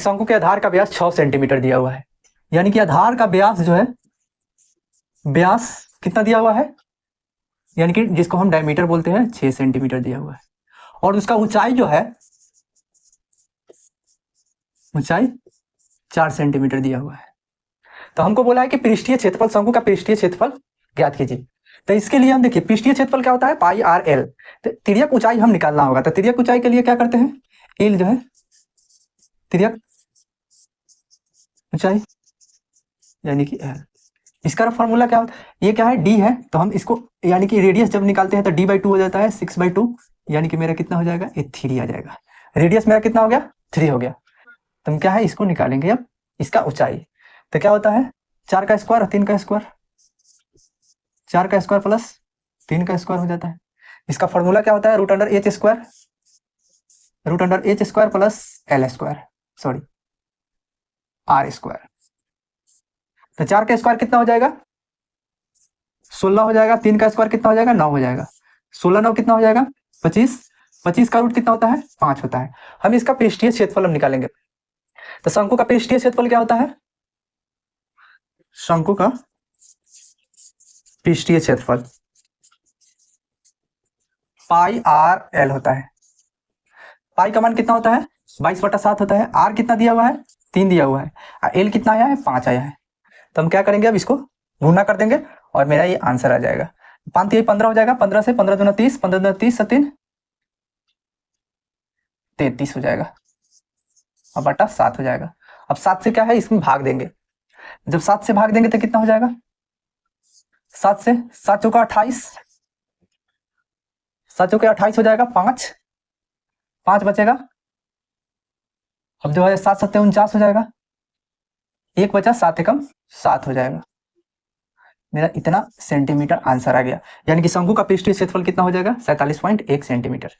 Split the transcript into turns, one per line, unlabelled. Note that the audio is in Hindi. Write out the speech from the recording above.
शंकु के आधार का व्यास 6 सेंटीमीटर दिया हुआ है, यानी कि आधार का व्यास जो है, व्यास कितना दिया हुआ है, यानी कि जिसको हम डायमीटर बोलते हैं, 6 सेंटीमीटर दिया हुआ है। और उसका ऊंचाई जो है, ऊंचाई 4 सेंटीमीटर दिया हुआ है। तो हमको बोला है कि पृष्ठीय क्षेत्रफल, शंकु का पृष्ठीय क्षेत्रफल ज्ञात कीजिए। तो इसके लिए हम देखिए, पृष्ठीय क्षेत्रफल क्या होता है, पाई आर एल। तो तिर्यक ऊंचाई हम निकालना होगा। तो तिर्यक ऊंचाई के लिए क्या करते हैं, एल जो है तिर्यक ऊंचाई यानी कि एल। इसका फॉर्मूला क्या होता है, ये क्या है, डी है। तो हम इसको यानी कि रेडियस जब निकालते हैं तो d/2 हो जाता है, 6/2, यानी कि मेरा कितना हो जाएगा, ये 3 आ जाएगा। रेडियस मेरा कितना हो गया, 3 हो गया। तो हम क्या है, इसको निकालेंगे अब, इसका ऊंचाई। तो क्या होता है, 4 का स्क्वायर और 3 का स्क्वायर, 4 का स्क्वायर प्लस 3 का स्क्वायर हो जाता है। इसका फॉर्मूला क्या होता है, √h square, √h square plus l square, sorry r square. तो 4 का स्क्वायर कितना हो जाएगा, 16 हो जाएगा। 3 का स्क्वायर कितना हो जाएगा, 9 हो जाएगा। 16 9 कितना हो जाएगा, 25। 25 का रूट कितना होता है, 5 होता है। हम इसका पृष्ठीय क्षेत्रफल हम निकालेंगे। तो शंकु का पृष्ठीय क्षेत्रफल क्या होता है, शंकु का पृष्ठीय क्षेत्रफल पाई आर एल होता है। पाई का मान कितना होता है, 22/7 होता है। आर कितना दिया हुआ है, 3 दिया हुआ है। और एल कितना आया है, 5 आया है। तो हम क्या करेंगे, अब इसको गुणा कर देंगे और मेरा ये आंसर आ जाएगा। 5 3 15 हो जाएगा, 15 से 15 दूना 30, 15 दूना 30 3 33 हो जाएगा और बटा 7 हो जाएगा। अब 7 से क्या है, इसमें भाग देंगे। जब 7 से भाग देंगे तो कितना हो जाएगा, 7 से 7 चौका 28, 7 चौके 28 हो जाएगा। 5 बचेगा। अब जो है 7 7 49 हो जाएगा। 1 बचा, 7 एकम 7 हो जाएगा। मेरा इतना सेंटीमीटर आंसर आ गया, यानी कि शंकु का पृष्ठीय क्षेत्रफल कितना हो जाएगा, 47.1 सेंटीमीटर।